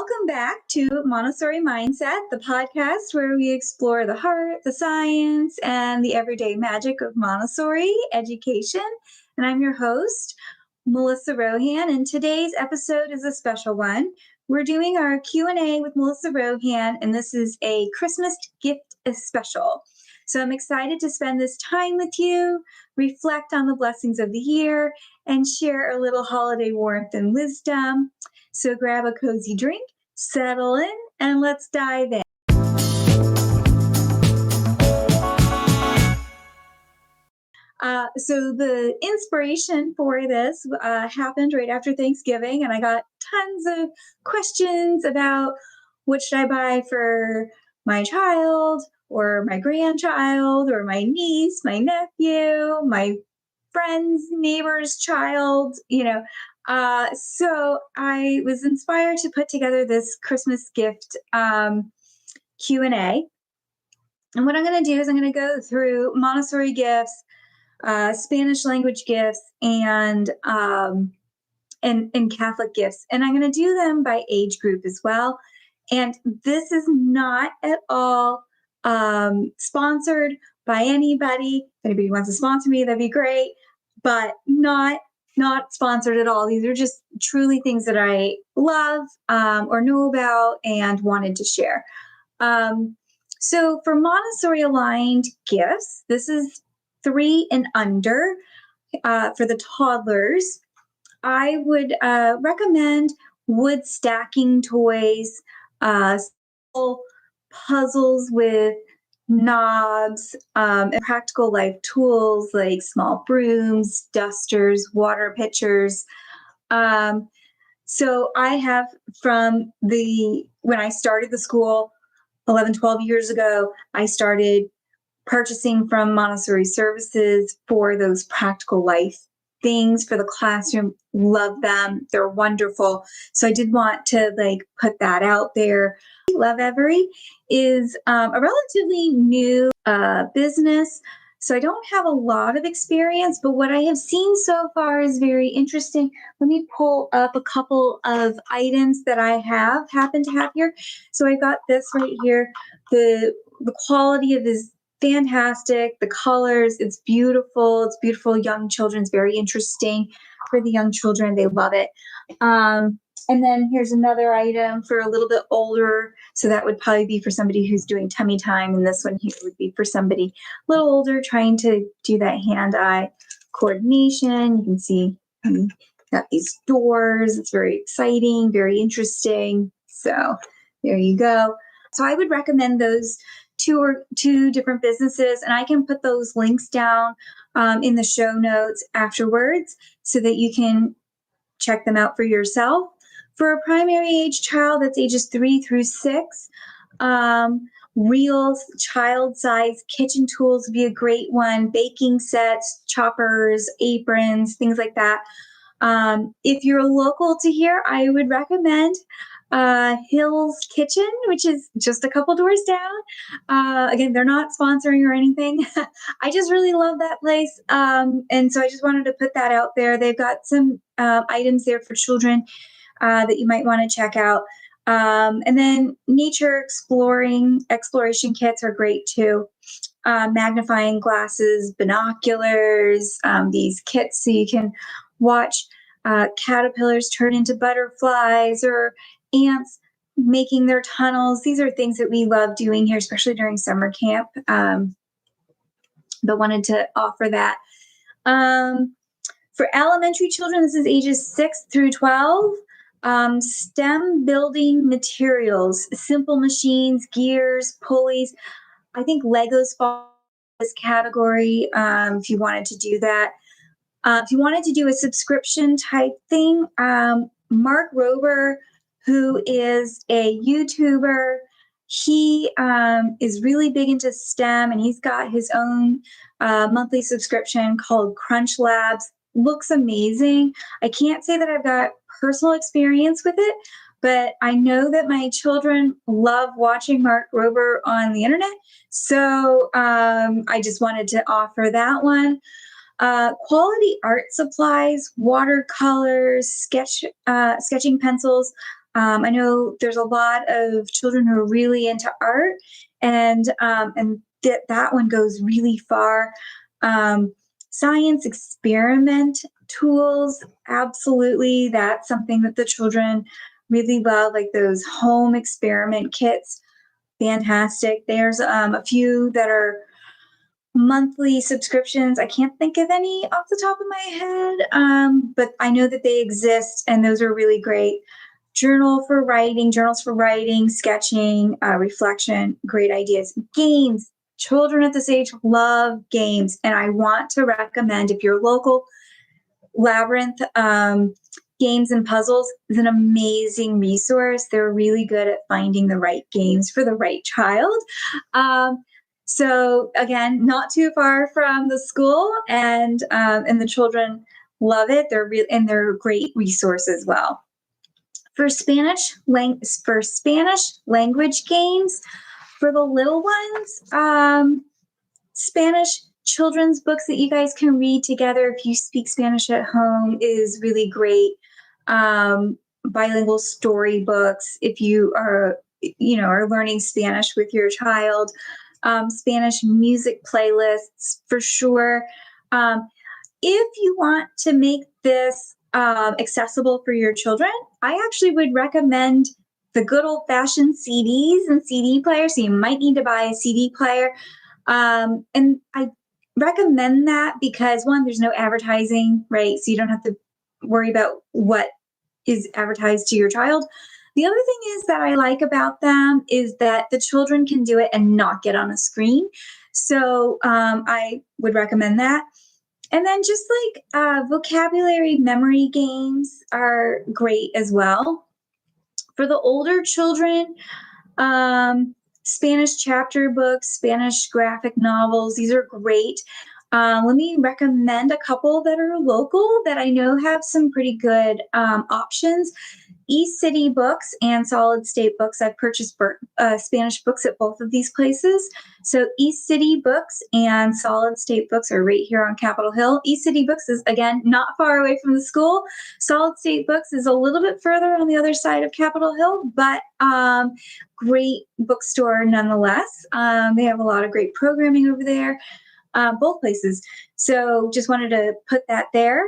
Welcome back to Montessori Mindset, the podcast where we explore the heart, the science, and the everyday magic of Montessori education. And I'm your host, Melissa Rohan, and today's episode is a special one. We're doing our Q&A with Melissa Rohan, and this is a Christmas gift special. So I'm excited to spend this time with you, reflect on the blessings of the year, and share a little holiday warmth and wisdom. So grab a cozy drink, settle in, and let's dive in. So the inspiration for this happened right after Thanksgiving, and I got tons of questions about what should I buy for my child or my grandchild or my niece, my nephew, my friend's neighbor's child, so I was inspired to put together this Christmas gift Q&A. And what I'm going to do is I'm going to go through Montessori gifts, Spanish language gifts, and Catholic gifts. And I'm going to do them by age group as well. And this is not at all sponsored by anybody. If anybody wants to sponsor me, that'd be great, but not sponsored at all. These are just truly things that I love or know about and wanted to share. So for Montessori aligned gifts, this is 3 and under for the toddlers. I would recommend wood stacking toys, puzzles with knobs, and practical life tools like small brooms, dusters, water pitchers. So I have when I started the school 11, 12 years ago, I started purchasing from Montessori Services for those practical life things for the classroom. Love them. They're wonderful. So I did want to put that out there. Lovevery is a relatively new business, so I don't have a lot of experience, but what I have seen so far is very interesting. Let me pull up a couple of items that I happen to have here. So I got this right here. The quality of this fantastic. The colors, it's beautiful. It's beautiful. Young children's very interesting for the young children. They love it. And then here's another item for a little bit older. So that would probably be for somebody who's doing tummy time. And this one here would be for somebody a little older trying to do that hand-eye coordination. You can see got these doors. It's very exciting, very interesting. So there you go. So I would recommend those two different businesses, and I can put those links down in the show notes afterwards so that you can check them out for yourself. For a primary age child, that's ages 3 through 6, real child-size kitchen tools would be a great one. Baking sets, choppers, aprons, things like that. If you're local to here, I would recommend Hill's Kitchen, which is just a couple doors down. Again, they're not sponsoring or anything. I just really love that place. And so I just wanted to put that out there. They've got some items there for children that you might want to check out. And then nature exploration kits are great too. Magnifying glasses, binoculars, these kits so you can watch caterpillars turn into butterflies or ants making their tunnels. These are things that we love doing here, especially during summer camp. But wanted to offer that. For elementary children, this is ages 6 through 12. STEM building materials, simple machines, gears, pulleys. I think Legos fall in this category if you wanted to do that. If you wanted to do a subscription type thing, Mark Rober, who is a YouTuber, he is really big into STEM, and he's got his own monthly subscription called CrunchLabs. Looks amazing. I can't say that I've got personal experience with it, but I know that my children love watching Mark Rober on the internet. So I just wanted to offer that one. Quality art supplies, watercolors, sketching pencils, I know there's a lot of children who are really into art, and that one goes really far. Science experiment tools, absolutely. That's something that the children really love, like those home experiment kits. Fantastic. There's a few that are monthly subscriptions. I can't think of any off the top of my head, but I know that they exist, and those are really great. Journals for writing, sketching, reflection, great ideas. Games. Children at this age love games, and I want to recommend, if you're local, Labyrinth Games and Puzzles is an amazing resource. They're really good at finding the right games for the right child. So again, not too far from the school, and the children love it. They're a great resource as well. For Spanish language games, for the little ones, Spanish children's books that you guys can read together if you speak Spanish at home is really great. Bilingual storybooks, if you are learning Spanish with your child. Spanish music playlists for sure. If you want to make this accessible for your children, I actually would recommend the good old-fashioned CDs and CD players. So you might need to buy a CD player. And I recommend that because, one, there's no advertising, right? So you don't have to worry about what is advertised to your child. The other thing is that I like about them is that the children can do it and not get on a screen. So I would recommend that. And then just like vocabulary memory games are great as well. For the older children, Spanish chapter books, Spanish graphic novels, these are great. Let me recommend a couple that are local that I know have some pretty good options. East City Books and Solid State Books. I've purchased Spanish books at both of these places. So East City Books and Solid State Books are right here on Capitol Hill. East City Books is, again, not far away from the school. Solid State Books is a little bit further on the other side of Capitol Hill, but great bookstore nonetheless. They have a lot of great programming over there, both places. So just wanted to put that there.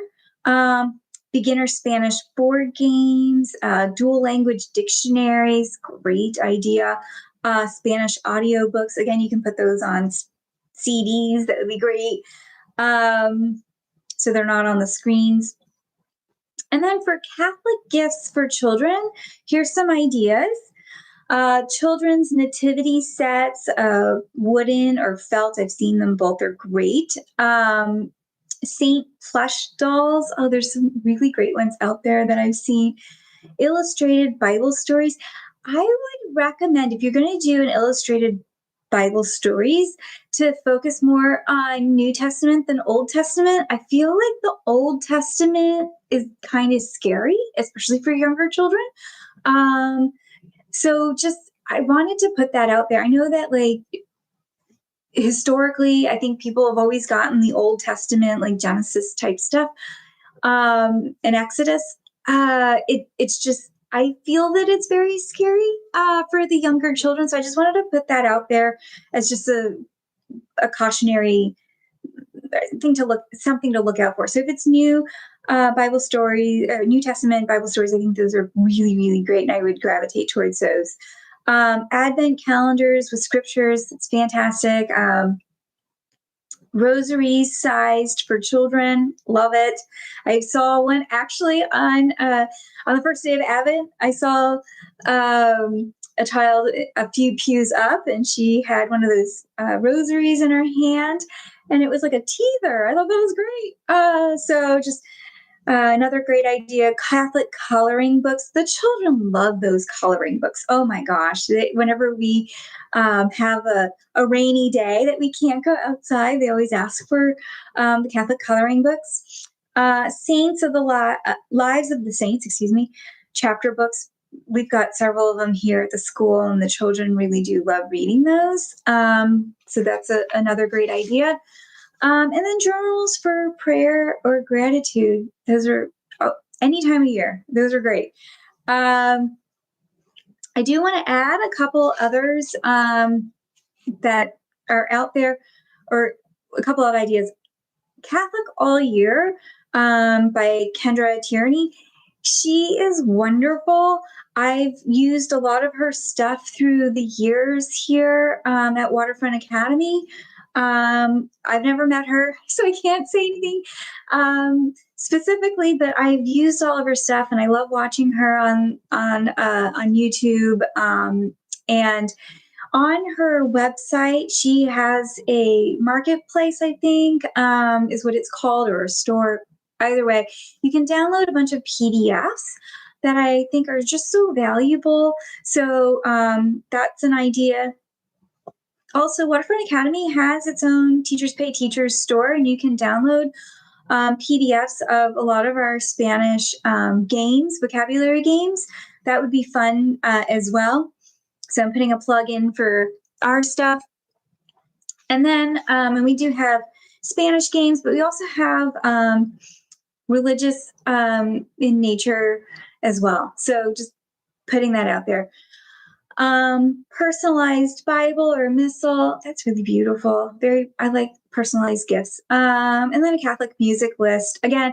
Beginner Spanish board games, dual language dictionaries, great idea. Spanish audiobooks, again, you can put those on CDs, that would be great. So they're not on the screens. And then for Catholic gifts for children, here's some ideas. Children's nativity sets, wooden or felt, I've seen them both, are great. Saint plush dolls. Oh, there's some really great ones out there that I've seen. Illustrated Bible stories. I would recommend, if you're going to do an illustrated Bible stories, to focus more on New Testament than Old Testament. I feel like the Old Testament is kind of scary, especially for younger children. So just, I wanted to put that out there. I know that, like, historically, I think people have always gotten the Old Testament, like Genesis type stuff, and Exodus. It's just, I feel that it's very scary for the younger children. So I just wanted to put that out there as just a cautionary something to look out for. So if it's new Bible story, New Testament Bible stories, I think those are really, really great, and I would gravitate towards those. Advent calendars with scriptures, it's fantastic. Rosaries sized for children, love it. I saw one actually on the first day of Advent. I saw a child a few pews up, and she had one of those rosaries in her hand, and it was like a teether. I thought that was great. So just another great idea, Catholic coloring books. The children love those coloring books. Oh my gosh. Whenever we have a rainy day that we can't go outside, they always ask for the Catholic coloring books. Lives of the Saints, chapter books. We've got several of them here at the school, and the children really do love reading those. So that's another great idea. And then journals for prayer or gratitude. Those are any time of year. Those are great. I do want to add a couple others that are out there, or a couple of ideas. Catholic All Year by Kendra Tierney. She is wonderful. I've used a lot of her stuff through the years here at Waterfront Academy. I've never met her, so I can't say anything specifically, but I've used all of her stuff, and I love watching her on YouTube. And on her website, she has a marketplace, I think, is what it's called, or a store. Either way, you can download a bunch of PDFs that I think are just so valuable. So that's an idea. Also, Waterfront Academy has its own Teachers Pay Teachers store, and you can download PDFs of a lot of our Spanish games, vocabulary games. That would be fun as well. So I'm putting a plug in for our stuff. And then, and we do have Spanish games, but we also have religious in nature as well. So just putting that out there. Personalized Bible or missal, that's really beautiful. I like personalized gifts. And then a Catholic music list. Again,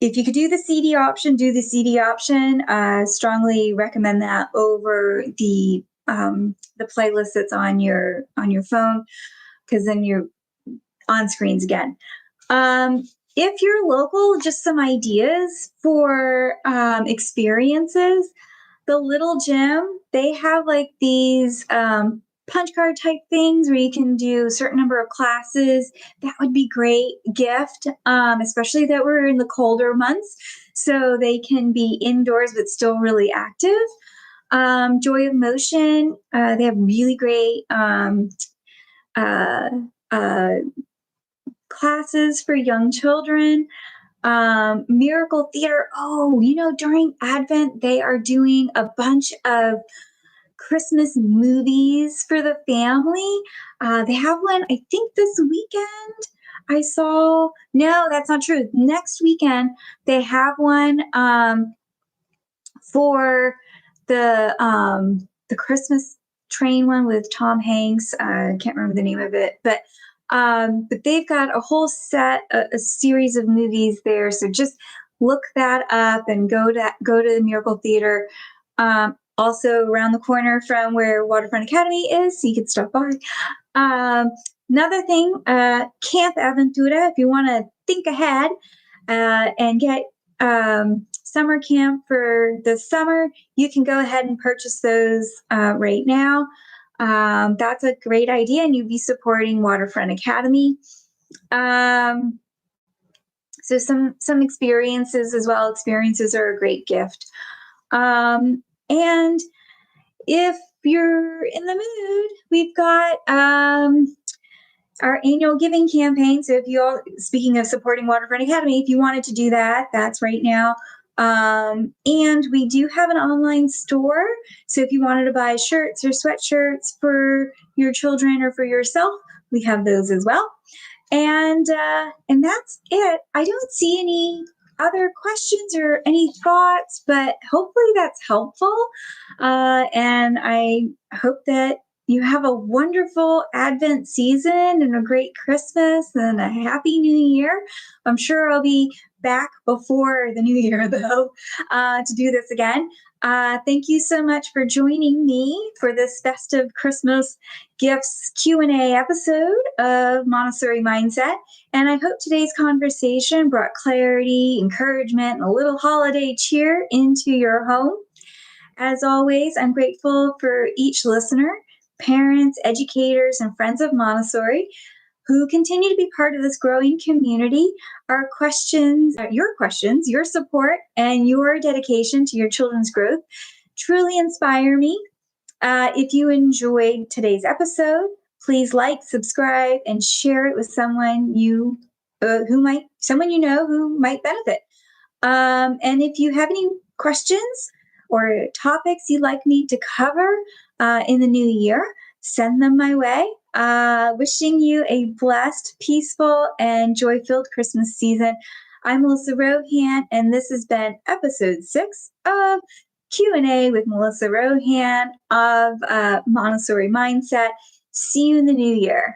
if you could do the CD option, do the CD option. Strongly recommend that over the playlist that's on your phone, because then you're on screens again. If you're local, just some ideas for experiences. The Little Gym, they have like these punch card type things where you can do a certain number of classes. That would be great gift, especially that we're in the colder months, so they can be indoors but still really active. Joy of Motion, they have really great classes for young children. Miracle Theater. Oh, during Advent, they are doing a bunch of Christmas movies for the family. They have one, I think, this weekend. I saw, no, that's not true. Next weekend, they have one for the Christmas train one with Tom Hanks. I can't remember the name of it, but they've got a whole set, a series of movies there. So just look that up and go to the Miracle Theater. Also around the corner from where Waterfront Academy is, so you could stop by. Another thing, Camp Aventura, if you want to think ahead and get summer camp for the summer, you can go ahead and purchase those right now. That's a great idea, and you'd be supporting Waterfront Academy. So some experiences as well. Experiences are a great gift. And if you're in the mood, we've got our annual giving campaign. So if you all, speaking of supporting Waterfront Academy, if you wanted to do that, that's right now. And we do have an online store. So if you wanted to buy shirts or sweatshirts for your children or for yourself, we have those as well. And that's it. I don't see any other questions or any thoughts, but hopefully that's helpful. And I hope that you have a wonderful Advent season and a great Christmas and a happy New Year. I'm sure I'll be back before the New Year, though, to do this again. Thank you so much for joining me for this festive Christmas gifts Q&A episode of Montessori Mindset. And I hope today's conversation brought clarity, encouragement, and a little holiday cheer into your home. As always, I'm grateful for each listener, parents, educators, and friends of Montessori who continue to be part of this growing community. Our questions, your support, and your dedication to your children's growth truly inspire me. If you enjoyed today's episode, please like, subscribe, and share it with someone you know who might benefit. And if you have any questions or topics you'd like me to cover in the new year, send them my way. Wishing you a blessed, peaceful, and joy-filled Christmas season. I'm Melissa Rohan, and this has been episode 6 of Q&A with Melissa Rohan of Montessori Mindset. See you in the new year.